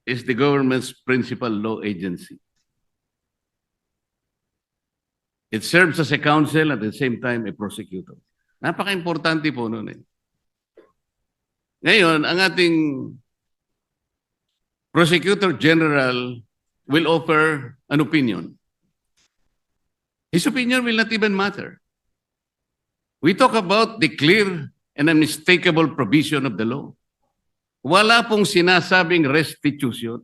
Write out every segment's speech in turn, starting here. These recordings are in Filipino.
is the government's principal law agency. It serves as a counsel at the same time a prosecutor. Napaka-importante po nun eh. Ngayon, ang ating Prosecutor General will offer an opinion. His opinion will not even matter. We talk about the clear and unmistakable provision of the law. Wala pong sinasabing restitution.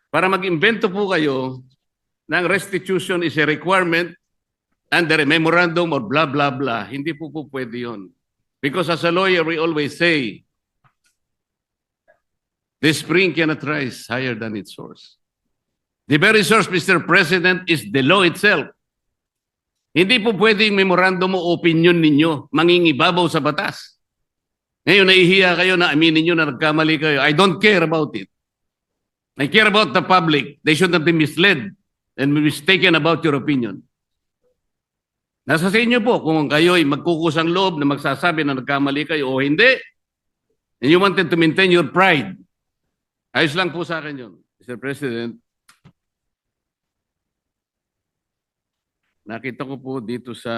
Para mag-imbento po kayo ng restitution is a requirement under a memorandum or blah, blah, blah. Hindi po pwede yun. Because as a lawyer, we always say, the spring cannot rise higher than its source. The very source, Mr. President, is the law itself. Hindi po pwedeng memorandum o opinion ninyo mangingibabaw sa batas. Ngayon, nahihiya kayo na aminin nyo na nagkamali kayo. I don't care about it. I care about the public. They should not be misled and mistaken about your opinion. Nasa sa inyo po kung kayo'y magkukusang loob na magsasabi na nagkamali kayo o hindi. And you wanted to maintain your pride. Ayos lang po sa akin yun, Mr. President. Nakita ko po dito sa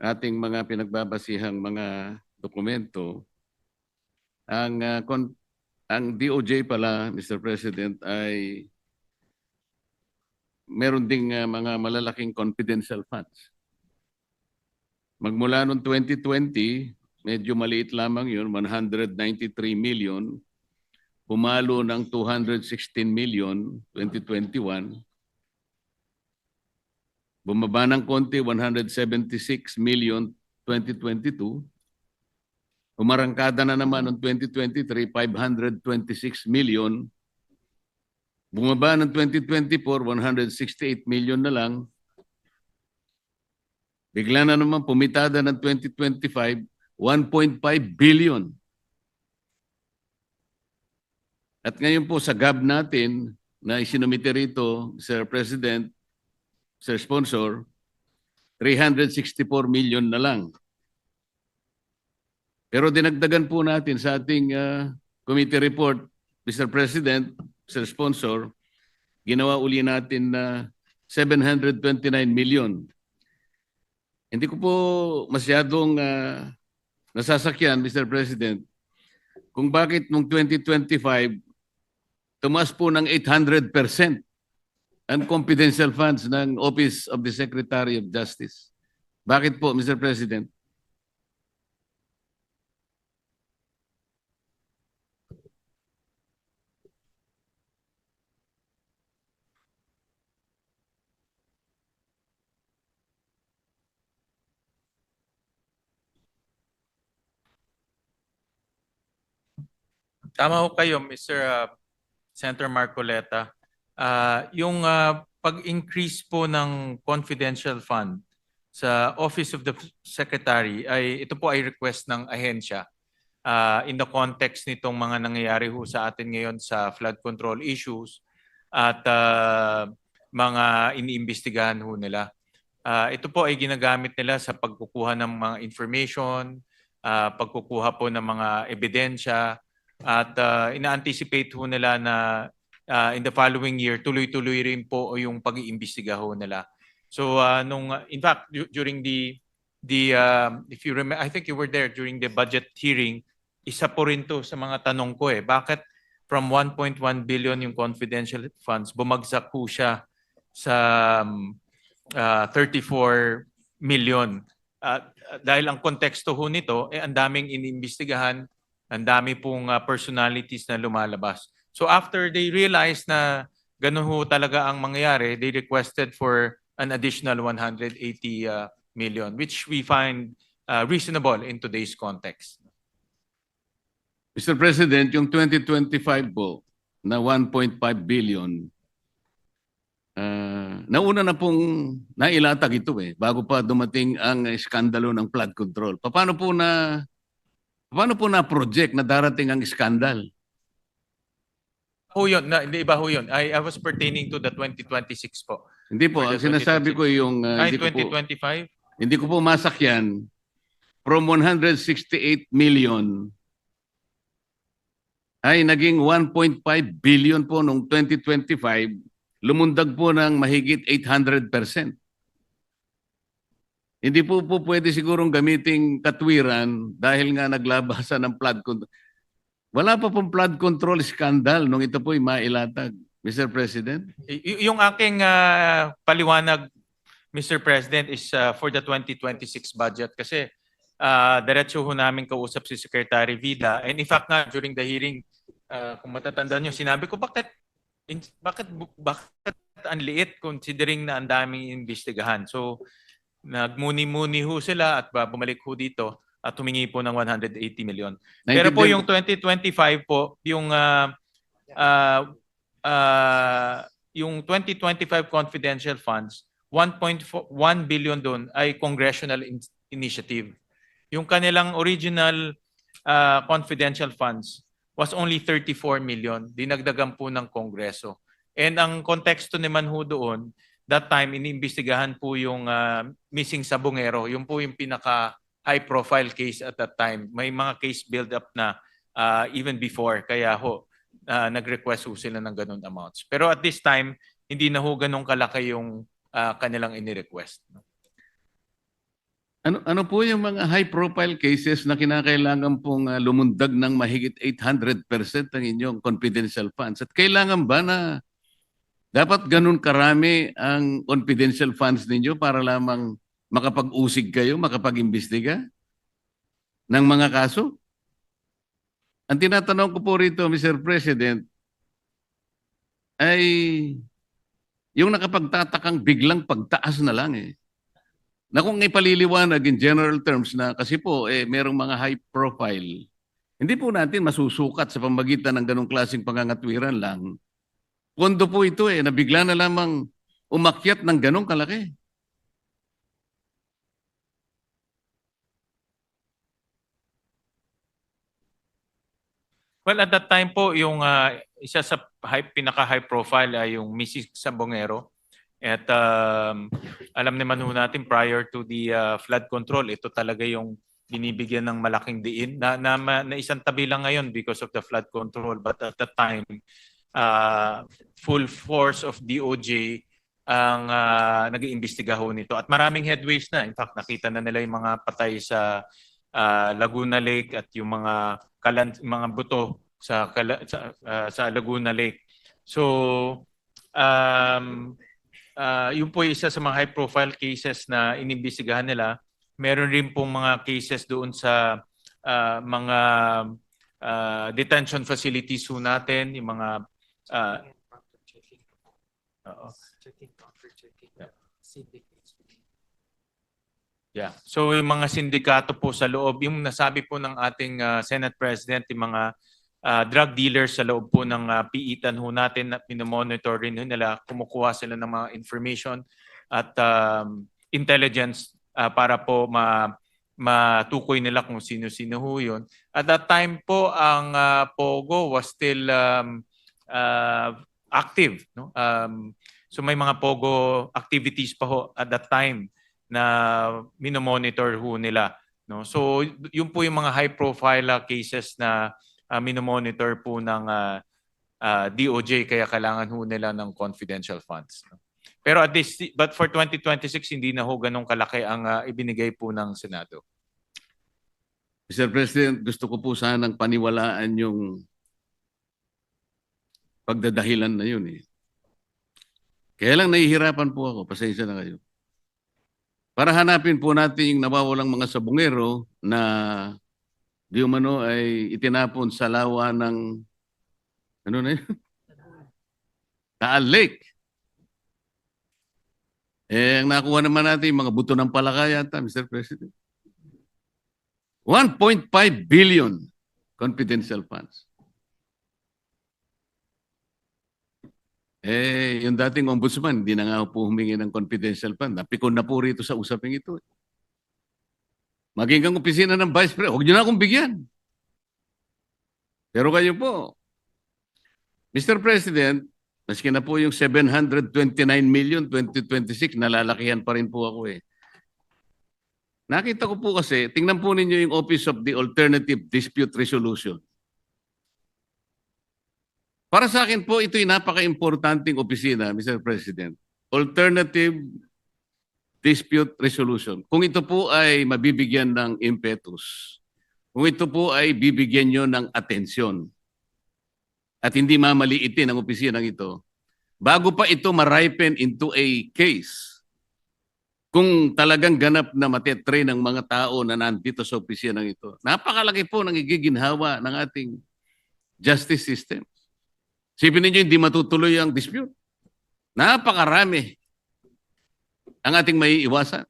ating mga pinagbabasihang mga dokumento, ang DOJ pala, Mr. President, ay meron ding mga malalaking confidential funds. Magmula noong 2020, medyo maliit lamang yun, 193 million. Pumalo ng 216 million, 2021. Bumaba ng konti, 176 million, 2022. Umarangkada na naman noong 2023, 526 million. Bumaba ng 2024, 168 million na lang. Bigla na naman pumitada ng 2025, 1.5 billion. At ngayon po sa GAB natin na isinumite rito, Sir President, Sir Sponsor, 364 million na lang. Pero dinagdagan po natin sa ating committee report, Mr. President, Sir Sponsor, ginawa uli natin na 729 million. Hindi ko po masyadong nasasakyan, Mr. President, kung bakit noong 2025, tumaas po ng 800% ang confidential funds ng Office of the Secretary of Justice. Bakit po, Mr. President? Tama ho kayo, Mr. Senator Marcoleta. Yung pag-increase po ng confidential fund sa Office of the Secretary, ito po ay request ng ahensya in the context nitong mga nangyayari ho sa atin ngayon sa flood control issues at mga iniimbestigahan ho nila. Ito po ay ginagamit nila sa pagkukuha ng mga information, pagkukuha po ng mga ebidensya, at ina-anticipate ho nila na in the following year, tuloy-tuloy rin po yung pag-iimbestiga ho nila. So in fact, during the if you remember, I think you were there during the budget hearing, isa po rin to sa mga tanong ko bakit from 1.1 billion yung confidential funds, bumagsak po siya sa 34 million. Dahil ang konteksto ho nito, ang daming iniimbestigahan, ang dami pong personalities na lumalabas. So after they realized na ganun ho talaga ang mangyayari, they requested for an additional 180 million, which we find reasonable in today's context. Mr. President, yung 2025 po na 1.5 billion, nauna na pong nailatag ito bago pa dumating ang iskandalo ng flood control. Paano po na project na darating ang iskandal? Ho yun, hindi iba ho yun. I was pertaining to the 2026 po. Hindi po, ang sinasabi ko yung... Ay, hindi 2025? Hindi ko po masakyan from 168 million ay naging 1.5 billion po noong 2025, lumundag po ng mahigit 800%. Hindi po pwede sigurong gamiting katwiran dahil nga naglabasa ng flood control. Wala pa pong flood control scandal nung ito po'y mailatag, Mr. President. Yung aking paliwanag, Mr. President, is for the 2026 budget kasi diretso ho namin kausap si Secretary Vida. And in fact nga, during the hearing, kung matatandaan nyo, sinabi ko, bakit ang liit considering na ang daming investigahan? So, nagmuni-muni ho sila at bumalik ho dito at humingi po ng 180 million. Pero po yung 2025 po, yung 2025 confidential funds, 1.1 billion doon ay congressional initiative. Yung kanilang original confidential funds was only 34 million. Dinagdagan po ng Kongreso. And ang konteksto naman ho doon, that time, iniimbestigahan po yung missing sabongero. Yung po yung pinaka high profile case at that time. May mga case build up na even before. Kaya ho, nag-request ho sila ng ganun amounts. Pero at this time, hindi na ho ganun kalaki yung kanilang ini-request. Ano po yung mga high profile cases na kinakailangan pong lumundag ng mahigit 800% ang inyong confidential funds? At kailangan ba na dapat ganun karami ang confidential funds ninyo para lamang makapag-usig kayo, makapag-imbestiga ng mga kaso? Ang tinatanong ko po rito, Mr. President, ay yung nakapagtatakang biglang pagtaas na lang eh. Na kung ipaliliwanag in general terms na kasi po merong mga high profile, hindi po natin masusukat sa pamagitan ng ganong klaseng pangangatwiran lang. Pondo po ito na bigla na lamang umakyat ng ganong kalaki. Well, at that time po, yung isa sa pinaka-high profile ay yung Mrs. Sabongero. At alam naman ho natin prior to the flood control, ito talaga yung binibigyan ng malaking diin na isang tabi lang ngayon because of the flood control. But at that time, full force of DOJ ang nag-iimbestiga ho nito. At maraming headways na. In fact, nakita na nila yung mga patay sa Laguna Lake at yung mga buto sa Laguna Lake. So, yun po isa sa mga high-profile cases na inimbestigahan nila. Meron rin pong mga cases doon sa mga detention facilities ho natin, yung mga yeah. So yung mga sindikato po sa loob, yung nasabi po ng ating Senate President, yung mga drug dealers sa loob po ng piitan ho natin na pinomonitor rin nila, kumukuha sila ng mga information at intelligence para po matukoy nila kung sino-sino ho yun. At that time po, ang POGO was still active. No? So may mga POGO activities pa ho at that time na minomonitor ho nila. No? So yun po yung mga high-profile cases na minomonitor po ng DOJ kaya kailangan ho nila ng confidential funds. Pero but for 2026, hindi na ho ganun kalaki ang ibinigay po ng Senado. Mr. President, gusto ko po sanang paniwalaan yung pagdadahilan na yun eh. Kaya lang nahihirapan po ako, pasensya na kayo. Para hanapin po natin yung nawawalang mga sabungero na di umano ay itinapon sa lawa ng ano na yun? Taal Lake. Ang nakuha naman natin yung mga buto ng palaka yata, Mr. President. 1.5 billion confidential funds. Yung dating ombudsman, hindi na nga po humingi ng confidential fund. Napikon na po rito sa usaping ito. Maging ang opisina ng Vice President, huwag niyo na akong bigyan. Pero kayo po, Mr. President, maski na po yung 729 million 2026, nalalakihan pa rin po ako eh. Nakita ko po kasi, tingnan po ninyo yung Office of the Alternative Dispute Resolution. Para sa akin po, ito'y napaka-importanting opisina, Mr. President. Alternative Dispute Resolution. Kung ito po ay mabibigyan ng impetus, kung ito po ay bibigyan nyo ng atensyon, at hindi mamaliitin ang opisinang ito, bago pa ito ma-ripen into a case, kung talagang ganap na matetrain ng mga tao na nandito sa opisinang ito, napakalaki po ng igiginhawa ng ating justice system. Sipin ninyo, hindi matutuloy ang dispute. Napakarami ang ating may iwasan.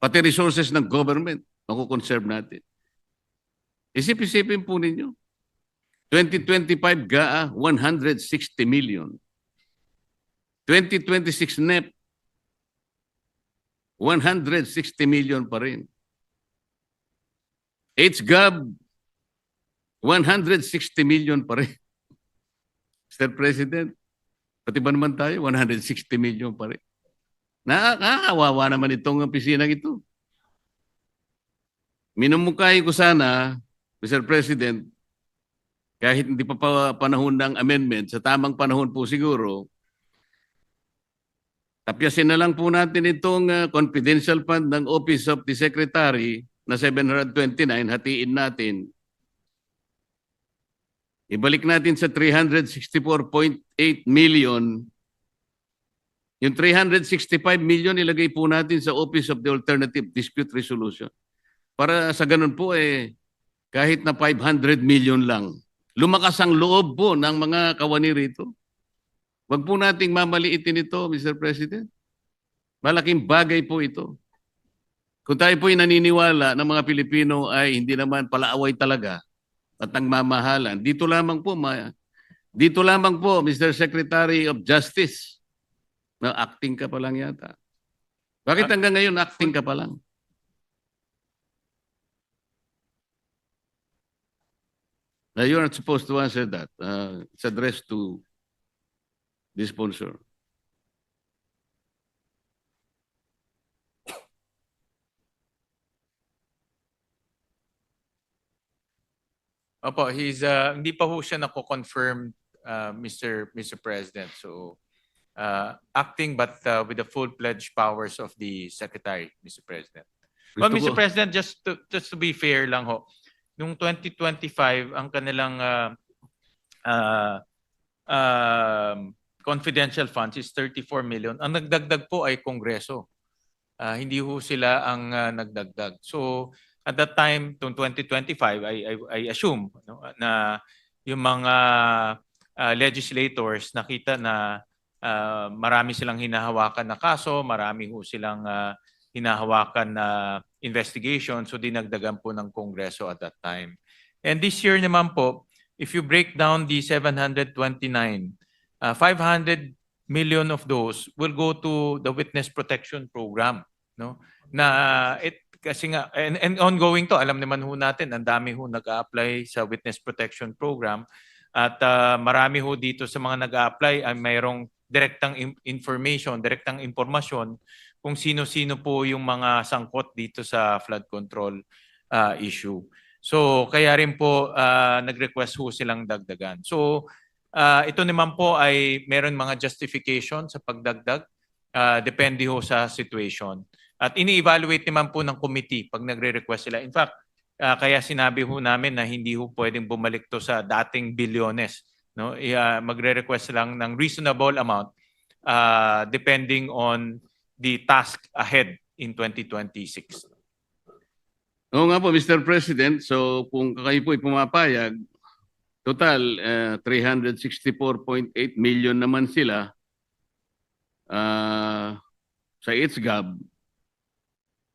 Pati resources ng government, makukonserve natin. Isip-isipin po ninyo. 2025 GAA, 160 million. 2026 NEP, 160 million pa rin. HGAB, 160 million pa rin. Mr. President, pati ba naman tayo, 160 million pa rin. Nakakawawa naman itong opisinang ito. Minumukay ko sana, Mr. President, kahit hindi pa panahon ng amendment, sa tamang panahon po siguro, tapyasin na lang po natin itong confidential fund ng Office of the Secretary na 729, hatiin natin. Ibalik natin sa 364.8 million. Yung 365 million ilagay po natin sa Office of the Alternative Dispute Resolution. Para sa ganun po kahit na 500 million lang. Lumakas ang loob po ng mga kawani rito. Huwag po nating mamaliitin ito, Mr. President. Malaking bagay po ito. Kung tayo po'y naniniwala ng mga Pilipino ay hindi naman palaaway talaga at nagmamahalan, dito lamang po, Mr. Secretary of Justice, na acting ka pa lang yata. Bakit hanggang ngayon acting ka pa lang? Now, you're not supposed to answer that. It's addressed to the sponsor. Opo, hindi pa ho siya nako-confirm, Mr. President. So, acting but with the full-fledged powers of the Secretary, Mr. President. Well, Gusto Mr. ko- President, just to be fair lang ho, nung 2025, ang kanilang confidential funds is 34 million. Ang nagdagdag po ay Kongreso. Hindi ho sila ang nagdagdag. So, at that time, noong 2025, I assume na yung mga legislators nakita na marami silang hinahawakan na kaso, marami ho silang hinahawakan na investigation, so dinagdagan po ng Kongreso at that time. And this year naman po, if you break down the 729, 500 million of those will go to the Witness Protection Program, no? Kasi nga and ongoing to, alam naman ho natin, ang dami ho nag-a-apply sa Witness Protection Program at marami ho dito sa mga nag-a-apply ay mayroong direktang information, direktang impormasyon kung sino-sino po yung mga sangkot dito sa flood control issue. So kaya rin po nag-request ho silang dagdagan. So ito naman po ay meron mga justification sa pagdagdag, depende ho sa situation. At ini-evaluate naman po ng committee pag nagre-request sila. In fact, kaya sinabi ho namin na hindi ho pwedeng bumalik to sa dating bilyones. No? Magre-request lang ng reasonable amount depending on the task ahead in 2026. Oo nga po, Mr. President. So kung kayo po ay pumapayag, total 364.8 million naman sila sa HGAB.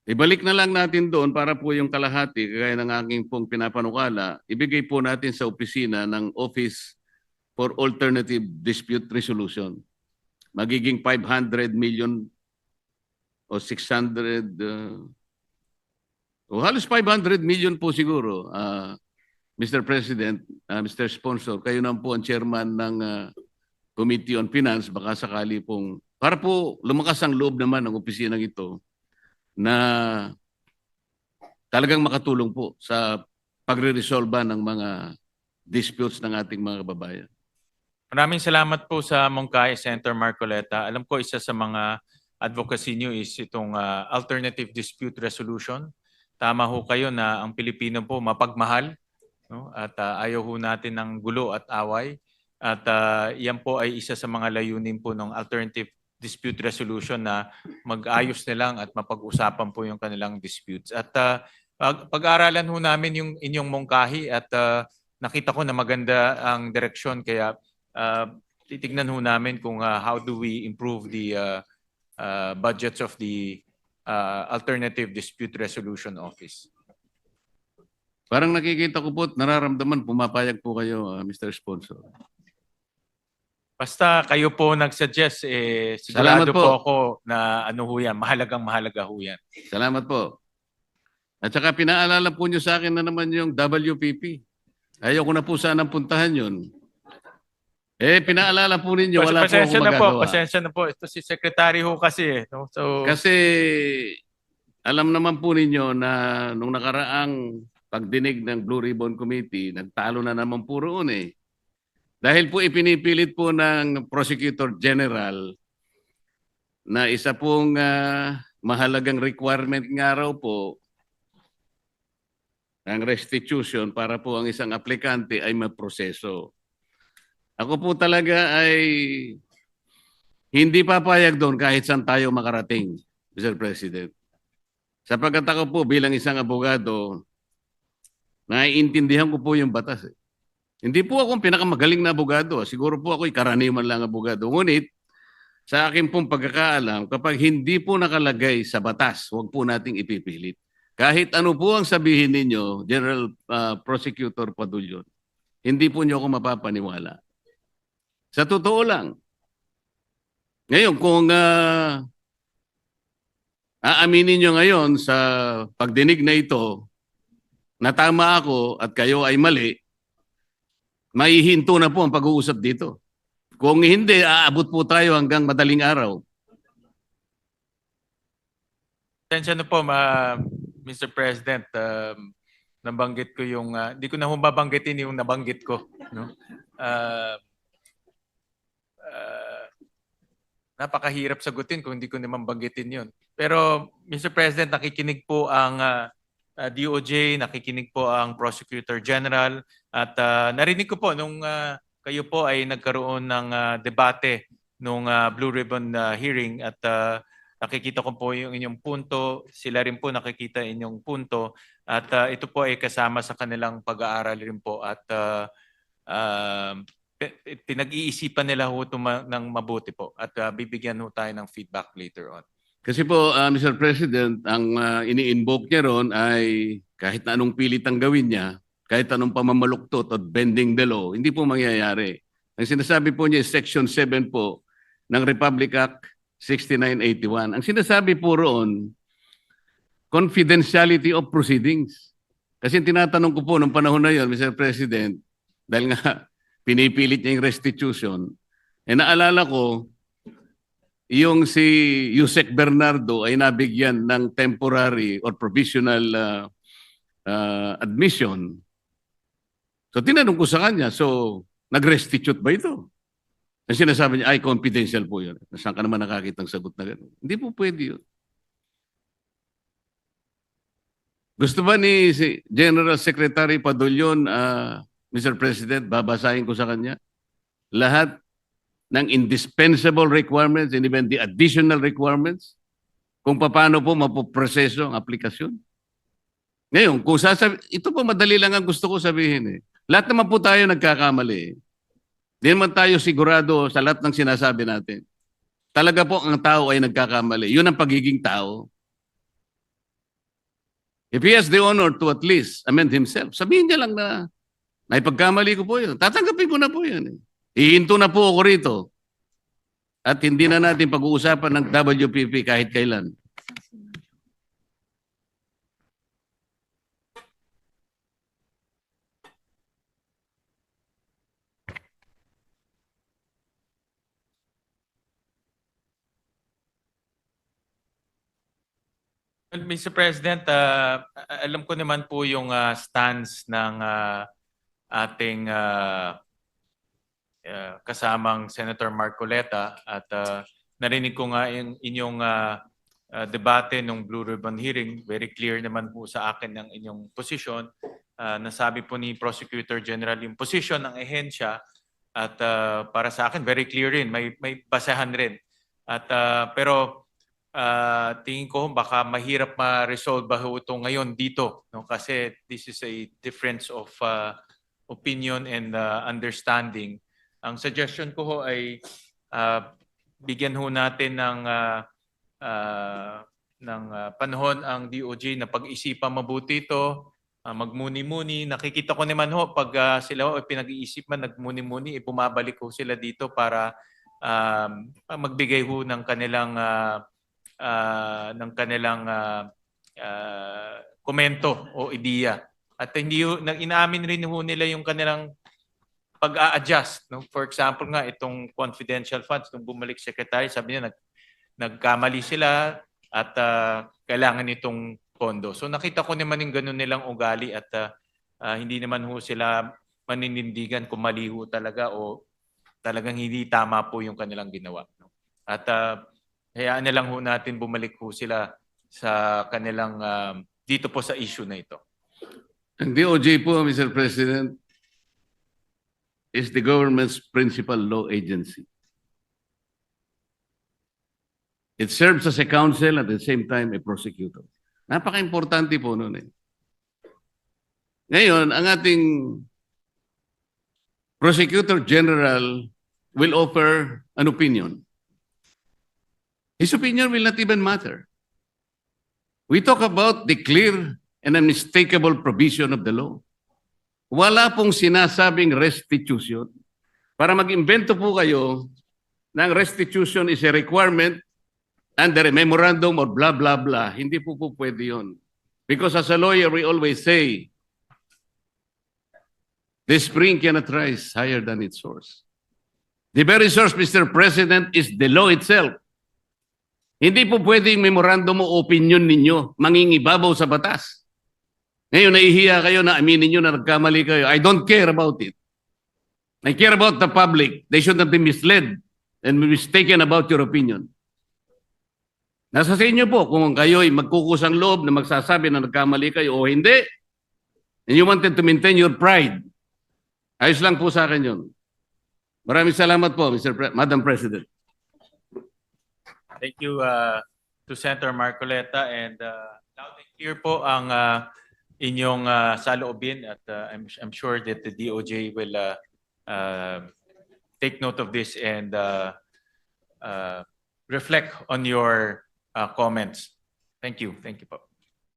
Ibalik na lang natin doon para po yung kalahati, kagaya ng aking pong pinapanukala, ibigay po natin sa opisina ng Office for Alternative Dispute Resolution. Magiging 500 million o 600, o halos 500 million po siguro, Mr. President, Mr. Sponsor, kayo na po ang chairman ng Committee on Finance, baka sakali pong, para po lumakas ang loob naman ng opisinang ito, na talagang makatulong po sa pagre-resolve ng mga disputes ng ating mga kababayan. Maraming salamat po sa Mongkay, Senator Marcoleta. Alam ko isa sa mga advocacy niyo is itong alternative dispute resolution. Tama ho kayo na ang Pilipino po mapagmahal, no? At ayaw ho natin ng gulo at away. At yan po ay isa sa mga layunin po ng alternative dispute resolution na mag-ayos na lang at mapag-usapan po yung kanilang disputes. At pag-aralan ho namin yung inyong mungkahi at nakita ko na maganda ang direksyon kaya titignan ho namin kung how do we improve the budgets of the Alternative Dispute Resolution Office. Parang nakikita ko po at nararamdaman, pumapayag po kayo, Mr. Sponsor. Basta kayo po nag-suggest, sigurado Salamat po. po ako na ano ho yan, mahalaga ho yan. Salamat po. At saka pinaalala po nyo sa akin na naman yung WPP. Ayaw ko na po sanang puntahan yun. Pinaalala po ninyo, wala po Pasensya akong na po, magagawa. pasensya na po. Ito si Secretary ho kasi. No? So, Kasi alam naman po ninyo na nung nakaraang pagdinig ng Blue Ribbon Committee, nagtalo na naman po roon eh. Dahil po ipinipilit po ng Prosecutor General na isa pong mahalagang requirement nga raw po ang restitution para po ang isang aplikante ay maproseso. Ako po talaga ay hindi papayag doon kahit saan tayo makarating, Mr. President. Sapagkat ako po bilang isang abogado, naiintindihan ko po yung batas. Hindi po ako ang pinakamagaling na abogado. Siguro po ako'y karaniwan lang abogado. Ngunit, sa akin pong pagkakaalam, kapag hindi po nakalagay sa batas, huwag po nating ipipilit. Kahit ano po ang sabihin ninyo, General Prosecutor Padulyon, hindi po niyo ako mapapaniwala. Sa totoo lang. Ngayon, kung aaminin niyo ngayon sa pagdinig na ito, na tama ako at kayo ay mali, maihinto na po ang pag-uusap dito. Kung hindi, aabot po tayo hanggang madaling araw. pasensya na po, Mr. President. Nabanggit ko yung, di ko na babanggitin yung nabanggit ko. No? Napakahirap sagutin kung hindi ko naman banggitin yun. Pero Mr. President, nakikinig po ang DOJ, nakikinig po ang Prosecutor General at narinig ko po nung kayo po ay nagkaroon ng debate nung Blue Ribbon hearing at nakikita ko po yung inyong punto, sila rin po nakikita inyong punto at ito po ay kasama sa kanilang pag-aaral rin po at pinag-iisipan nila ho ito ng mabuti po at bibigyan ho tayo ng feedback later on. Kasi po, Mr. President, ang ini-invoke niya ron ay kahit na anong pilit ang gawin niya, kahit anong pamamaluktot at bending the law, hindi po mangyayari. Ang sinasabi po niya is Section 7 po ng Republic Act 6981. Ang sinasabi po roon, confidentiality of proceedings. Kasi tinatanong ko po nung panahon na yon, Mr. President, dahil nga pinipilit niya yung restitution, naalala ko, yung si Yusek Bernardo ay nabigyan ng temporary or provisional admission. So tinanong ko sa kanya, so nag-restitute ba ito? Ang sinasabi niya, ay confidential po yun. Saan ka naman nakakitang sagot na gano'n? Hindi po pwede yun. Gusto ba ni General Secretary Padulyon, Mr. President, babasahin ko sa kanya? Lahat ng indispensable requirements and even the additional requirements kung paano po mapoproseso ang aplikasyon. Ngayon, kung ito po madali lang ang gusto ko sabihin eh. Lahat naman po tayo nagkakamali. Hindi naman tayo sigurado sa lahat ng sinasabi natin. Talaga po ang tao ay nagkakamali. Yun ang pagiging tao. If he has the honor to at least amend himself, sabihin niya lang na naipagkamali ko po yun. Tatanggapin ko na po yun. Ihinto na po ako rito. At hindi na natin pag-uusapan ng WPP kahit kailan. Mr. President, alam ko naman po yung stance ng ating kasamang Senator Marcoleta at narinig ko nga yung inyong debate ng Blue Ribbon hearing. Very clear naman po sa akin ang inyong posisyon. Nasabi po ni Prosecutor General yung posisyon ng ehensya at para sa akin very clear rin, may basehan rin. At pero tingin ko baka mahirap ma-resolve ba ito ngayon dito, no? Kasi this is a difference of opinion and understanding. Ang suggestion ko ho ay bigyan ho natin ng panahon ang DOJ na pag-isipan mabuti ito, magmuni-muni. Nakikita ko naman ho pag sila ho pinag-iisip man, nagmuni-muni, bumabalik ho sila dito para magbigay ho ng kanilang komento o ideya. At hindi inaamin rin ho nila yung kanilang pag-a-adjust. No? For example nga, itong confidential funds, nung bumalik secretary, sabi niya nagkamali sila at kailangan itong pondo. So nakita ko naman yung ganun nilang ugali at hindi naman ho sila maninindigan kung mali ho talaga o talagang hindi tama po yung kanilang ginawa. No? At hayaan na lang ho natin bumalik ho sila sa kanilang dito po sa issue na ito. Ang DOJ po, Mr. President, is the government's principal law agency. It serves as a counsel at the same time a prosecutor. Napaka-importante po nun eh. Ngayon, ang ating Prosecutor General will offer an opinion. His opinion will not even matter. We talk about the clear and unmistakable provision of the law. Wala pong sinasabing restitution. Para mag-invento po kayo ng restitution is a requirement under a memorandum or blah, blah, blah. Hindi po pwede yun. Because as a lawyer, we always say, the spring cannot rise higher than its source. The very source, Mr. President, is the law itself. Hindi po pwedeng memorandum o opinion ninyo mangingibabaw sa batas. Ngayon, nahihiya kayo na aminin nyo na nagkamali kayo. I don't care about it. I care about the public. They should not be misled and mistaken about your opinion. Nasa sa inyo po kung kayo'y magkukusang loob na magsasabi na nagkamali kayo o hindi. And you wanted to maintain your pride. Ayos lang po sa akin yun. Maraming salamat po, Madam President. Thank you to Senator Marcoleta and loud and clear po ang inyong saloobin at I'm sure that the DOJ will take note of this and reflect on your comments. Thank you. Thank you po.